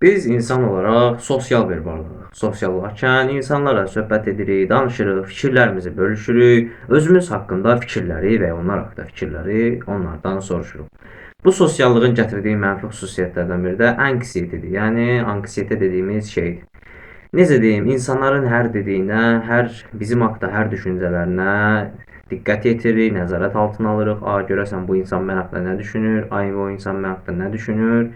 Biz insan olaraq sosial bir varlığıq. Sosial olarkən insanlarla söhbət edirik, danışırıq, fikirlərimizi bölüşürük, özümüz haqqında fikirləri və ya onlar haqqında fikirləri onlardan soruşuruq. Bu sosiallığın gətirdiyi mənfi xüsusiyyətlərdən biri də anksiyetidir. Yəni anksiyete dediyimiz şeydir. Necə deyim, insanların hər dediyinə, bizim haqqda hər düşüncələrinə diqqət yetiririk, nəzarət altına alırıq. Görəsən bu insan mən haqqında nə düşünür? O insan mən haqqında nə düşünür?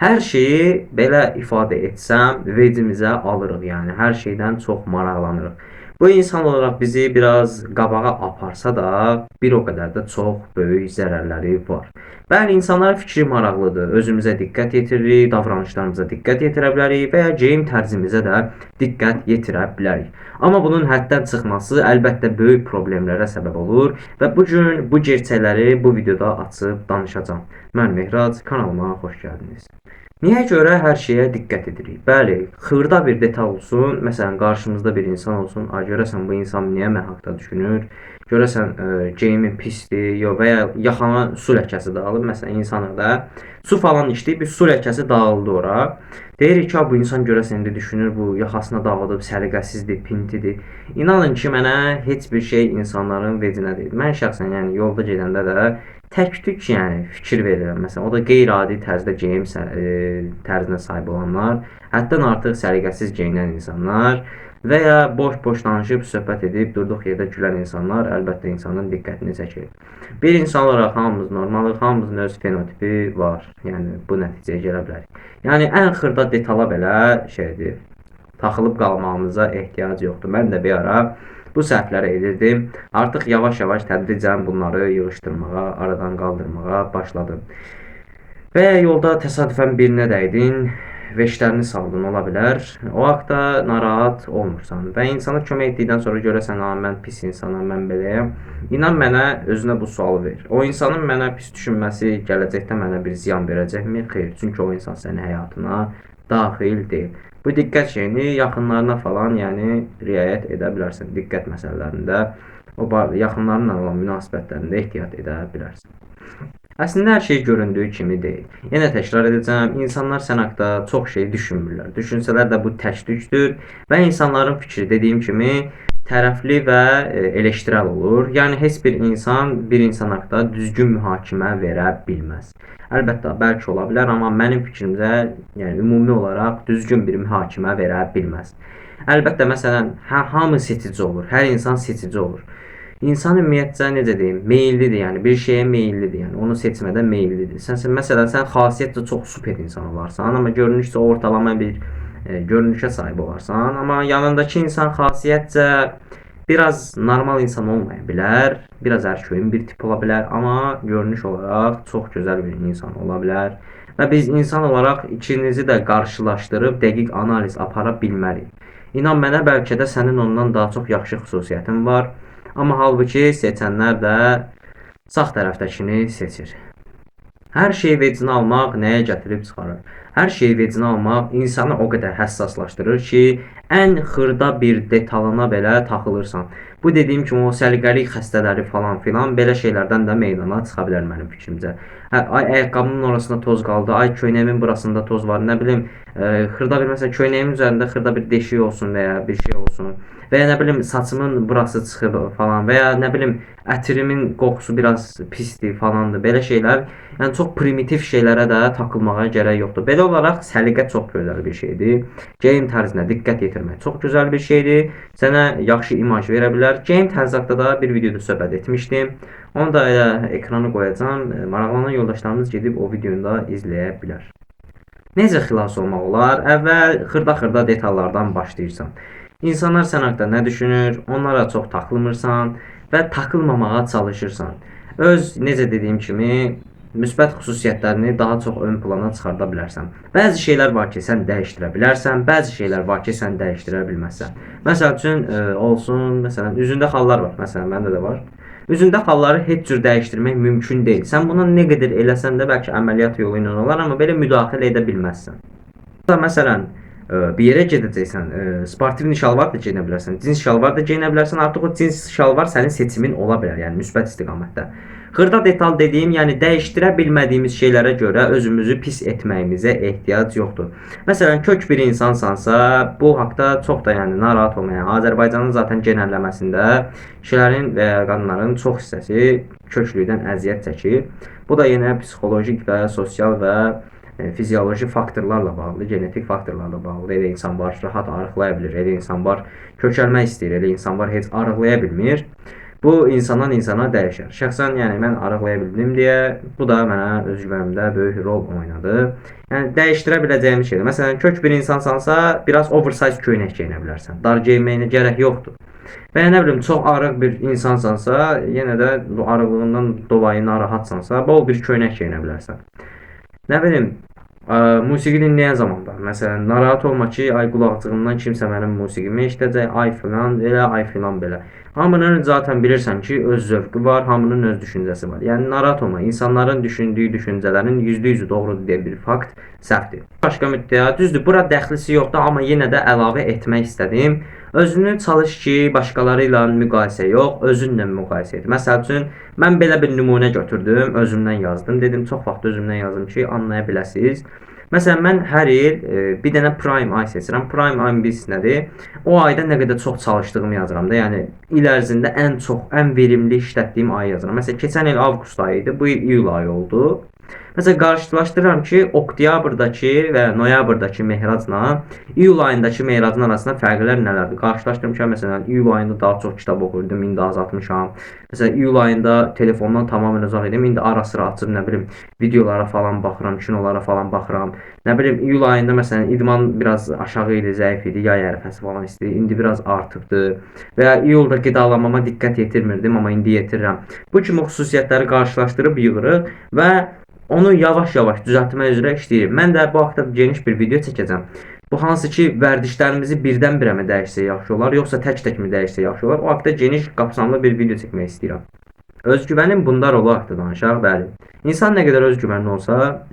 Hər şeyi belə ifadə etsəm, vecimizə alırıq, yəni hər şeydən çox maraqlanırıq. Bu insan olaraq bizi biraz qabağa aparsa da, bir o qədər də çox böyük zərərləri var. Bəli, insanların fikri maraqlıdır, özümüzə diqqət yetiririk, davranışlarımıza diqqət yetirə bilərik və ya geyim tərzimizə də diqqət yetirə bilərik. Amma bunun həddən çıxması əlbəttə böyük problemlərə səbəb olur və bu gün bu gerçəkləri bu videoda açıb danışacağam. Mən Mehrac, kanalıma xoş gəldiniz. Niyə görə hər şeyə diqqət edirik? Bəli, xırda bir detal olsun, məsələn, qarşımızda bir insan olsun, görəsən bu insan niyə mən haqqda düşünür? Görəsən geyimi pisdir, və ya yaxana su ləkəsi dağılıb, məsələn, insanlıqda su falan içdi, bir su ləkəsi dağıldı ora. Deyirik ki, bu insan görəsən indi düşünür, bu yaxasına dağıdıb, səliqəsizdir, pintidir. İnanın ki, mənə heç bir şey insanların vecinə deyil. Mən şəxsən, yəni yolda gedəndə də tək-tük yəni fikir verirəm. Məsələn, o da qeyri-adi tərzdə geyim tərzinə sahib olanlar, həddən artıq səliqəsiz geyinən insanlar və ya boş-boş danışıb, söhbət edib, durduq yerdə gülən insanlar əlbəttə insanın diqqətini çəkir. Bir insan olaraq hamımız normalıq, hamımızın öz fenotipi var. Yəni, bu nəticəyə gələ bilərik. Yəni, ən xırda detala belə şeydir, taxılıb qalmağımıza ehtiyac yoxdur. Mən də bir ara bu səhvləri edirdim. Artıq yavaş-yavaş tədricən bunları yığışdırmağa, aradan qaldırmağa başladım. Və yolda təsadüfən birinə dəydin, veşlərini saldın, ola bilər. O haqda narahat olmursan və insana kömək etdikdən sonra görəsən, mən pis insanam, mən beləyəm. İnan mənə, özünə bu sualı ver. O insanın mənə pis düşünməsi gələcəkdə mənə bir ziyan verəcəkmi? Xeyr, çünki o insan sənin həyatına daxil deyil. Bu diqqət şeyini yaxınlarına falan, yəni riayət edə bilərsən. Diqqət məsələlərində, yaxınlarınla olan münasibətlərində ehtiyat edə bilərsən. Əslində hər şey göründüyü kimi deyil. Yenə təkrar edəcəm, insanlar sən haqqda çox şey düşünmürlər. Düşünsələr də bu tək-tükdür və insanların fikri dediyim kimi tərəfli və eleştirel olur. Yəni heç bir insan haqqda düzgün mühakimə verə bilməz. Əlbəttə, bəlkə ola bilər, amma mənim fikrimcə, yəni ümumi olaraq düzgün bir mühakimə verə bilməz. Əlbəttə, məsələn, hamı seçici olur, hər insan seçici olur. İnsan ümumiyyətcə, necə deyim, meyillidir, yəni bir şeyə meyillidir, yəni onu seçmədə meyillidir. Məsələn, sən xasiyyətcə çox super insan olarsan, amma görünüşcə ortalama bir görünüşə sahib olarsan, amma yanındakı insan xasiyyətcə biraz normal insan olmaya bilər, biraz ərköyün bir tip ola bilər, amma görünüş olaraq çox gözəl bir insan ola bilər. Və biz insan olaraq ikinizi də qarşılaşdırıb dəqiq analiz apara bilmərik. İnan mənə, bəlkə də sənin ondan daha çox yaxşı xüsusiyyətin var, amma halbuki seçənlər də sağ tərəfdəkini seçir. Hər şeyi vecinə almaq nəyə gətirib çıxarır? Hər şeyi vecinə almaq insanı o qədər həssaslaşdırır ki, ən xırda bir detalına belə taxılırsan. Bu dediyim kimi o səliqəlik xəstələri falan filan belə şeylərdən də meydana çıxa bilər mənim fikrimcə. Ay ayaqqabımın orasında toz qaldı, ay köynəyimin burasında toz var, nə bilim, xırda bir məsələn köynəyimin üzərində xırda bir deşik olsun və ya bir şey olsun. Və ya nə bilim saçımın burası çıxıb falan və ya nə bilim ətirimin qoxusu biraz pisdir falandır. Belə şeylər, yəni çox primitiv şeylərə də takılmağa gərək yoxdur. Belə olaraq səliqə çox gözəl bir şeydir. Geyim tərzinə diqqət yetirmək çox gözəl bir şeydir. Sənə yaxşı imaj verə bilər. Geyim tərzi haqqında da bir videoda söhbət etmişdim. Onu da ekrana qoyacağam. Maraqlanan yoldaşlarımız gedib o videonu da izləyə bilər. Necə xilas olmaq olar? Əvvəl xırda-xırda detallardan başlayırsan. İnsanlar sən haqqda nə düşünür, onlara çox taxılmırsan və taxılmamağa çalışırsan. Öz, necə dediyim kimi, müsbət xüsusiyyətlərini daha çox ön plana çıxarda bilərsən. Bəzi şeylər var ki, sən dəyişdirə bilərsən, bəzi şeylər var ki, sən dəyişdirə bilməzsən. Məsəl üçün, olsun, məsələn, üzündə xallar var, məsələn, məndə də var. Üzündə xalları heç cür dəyişdirmək mümkün deyil. Sən buna nə qədər eləsən də bəlkə əməliyyat yolu ilə olar, amma belə müdaxilə edə bilməzsən. Məsələn, bir yerə gedəcəksən, sportiv şalvar da geyinə bilərsən, cins şalvar da geyinə bilərsən. Artıq o cins şalvar sənin seçimin ola bilər, yəni müsbət istiqamətdə. Xırda detal dediyim, yəni dəyişdirə bilmədiyimiz şeylərə görə özümüzü pis etməyimizə ehtiyac yoxdur. Məsələn, kök bir insansansa, bu haqda çox da yəni narahat olmayan, Azərbaycanın zaten genəlləməsində kişilərin və ya qadınların çox hissəsi köklükdən əziyyət çəkir. Bu da yenə psixolojik və sosial və fizioloji faktorlarla bağlı, genetik faktorlarla bağlı. Elə insan var rahat arıqlaya bilir, elə insan var kökəlmək istəyir, elə insan var heç arıqlaya bilmir. Bu insandan insana dəyişər. Şəxsən yəni mən arıqlaya bildim deyə bu da mənə özgüvənimdə böyük rol oynadı. Yəni dəyişdirə biləcəyim şeydir. Məsələn, kök bir insansansa, biraz oversize köynək geyinə bilərsən. Dar geyinməyinə gərək yoxdur. Və ya nə bilim, çox arıq bir insansansa, yenə də bu arıqlığından dolayı narahatsansa, bol bir köynək geyinə bilərsən. Nə bilim, musiqi dinləyən zamanda, məsələn, narahat olma ki, ay qulaqcığımdan kimsə mənim musiqimi eşidəcək, ay filan elə, ay filan belə. Hamının zaten bilirsən ki, öz zövqü var, hamının öz düşüncəsi var. Yəni narahat olma, insanların düşündüyü düşüncələrin %100 doğrudur deyə bir fakt səhvdir. Başqa müddəa, düzdür, bura dəxlisi yoxdur, amma yenə də əlavə etmək istədim. Özünü çalış ki, başqaları ilə müqayisə yox, özünlə müqayisə et. Məsəl üçün, mən belə bir nümunə götürdüm, özümdən yazdım. Dedim, çox vaxt özümdən yazdım ki, anlaya biləsiniz. Məsələn, mən hər il bir dənə prime ay seçirəm. Prime ayın birisi nədir? O ayda nə qədər çox çalışdığımı yazıram da. Yəni il ərzində ən çox, ən verimli işlətdiyim ayı yazıram. Məsələn, keçən il avqust ayı idi, bu il iyul ayı oldu. Məsələn, qarşılaşdırıram ki, oktyabrdakı və noyabrdakı mehracla iyul ayındakı mehracın arasında fərqlər nələrdir? Qarşılaşdırım ki, məsələn, iyul ayında daha çox kitab oxuyurdum, indi azaltmışam. Məsələn, iyul ayında telefondan tamamilə uzaq idim, indi ara sıra açıb, nə bilim, videolara falan baxıram, kinolara falan baxıram. Nə bilim, iyul ayında məsələn, idman biraz aşağı idi, zəif idi, yay ərəfəsi falan istəyir, indi biraz artıbdır. Və ya iyulda qidalanmama diqqət yetirmirdim, amma indi yetirirəm. Bu kimi xüsusiyyətləri qarşılaşdırıb yığırıq və onu yavaş-yavaş düzəltmək üzrə işləyirik. Mən də bu haqda geniş bir video çəkəcəm. Bu hansı ki, vərdişlərimizi birdən-birə mi dəyişsə yaxşı olar, yoxsa tək-tək mi dəyişsə yaxşı olar? O haqda geniş, qapsamlı bir video çəkmək istəyirəm. Özgüvənin bunda rolu haqda danışaq, bəli. İnsan nə qədər özgüvənli olsa,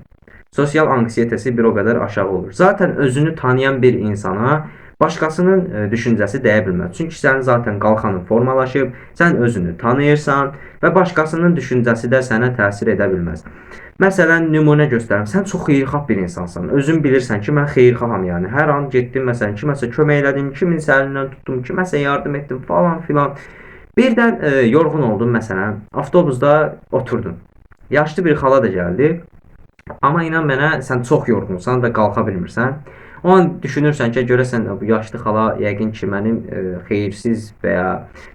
sosial anksiyetəsi bir o qədər aşağı olur. Zaten özünü tanıyan bir insana başqasının düşüncəsi dəyə bilməz. Çünki sənin zaten qalxanın formalaşıb, sən özünü tanıyırsan və başqasının düşüncəsi də sənə təsir edə bilməz. Məsələn, nümunə göstərim. Sən çox xeyirxah bir insansan. Özün bilirsən ki, mən xeyirxaham yəni. Hər an getdim, məsələn, kiməsə kömək elədim, kimin əlindən tutdum, kiməsə yardım etdim falan filan. Birdən yorğun oldum məsələn, avtobusda oturdum. Yaşlı bir xala da gəldi. Amma inan mənə, sən çox yorğunsan və qalxa bilmirsən. O an düşünürsən ki, görəsən bu yaşlı xala yəqin ki, mənim xeyirsiz və ya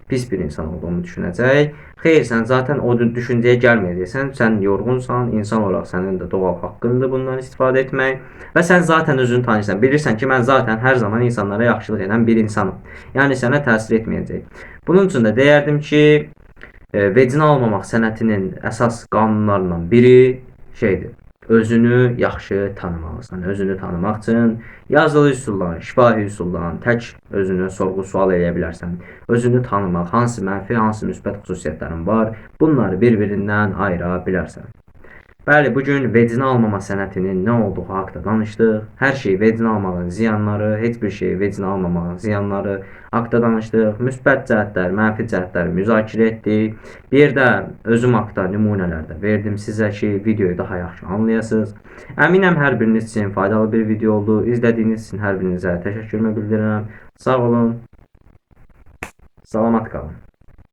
pis bir insan olduğumu düşünəcək. Xeyr, sən zaten o düşüncəyə gəlməyəcəksən. Sən yorğunsan, insan olaraq sənin də doğal haqqındır bundan istifadə etmək. Və sən zaten özünü tanıyırsan. Bilirsən ki, mən zaten hər zaman insanlara yaxşılıq edən bir insanım. Yəni sənə təsir etməyəcək. Bunun üçün də deyərdim ki, vecinə almamaq sənətinin əsas qanunlarından biri şeydir. Özünü yaxşı tanımalısan. Özünü tanımaq üçün yazılı üsuldan, şifahi üsuldan tək özünü sorğu-sual edə bilərsən. Özünü tanımaq, hansı mənfi, hansı müsbət xüsusiyyətlərin var, bunları bir-birindən ayıra bilərsən. Bəli, bugün vecinə almama sənətinin nə olduğu haqda danışdıq. Hər şey vecinə almağın ziyanları, heç bir şey vecinə almamağın ziyanları haqda danışdıq. Müsbət cəhətlər, mənfi cəhətləri müzakirə etdik. Bir də özüm haqda nümunələr də verdim sizə ki, videoyu daha yaxşı anlayasınız. Əminəm hər biriniz üçün faydalı bir video oldu. İzlədiyiniz üçün hər birinizə təşəkkürümü bildirirəm. Sağ olun. Salamat qalın.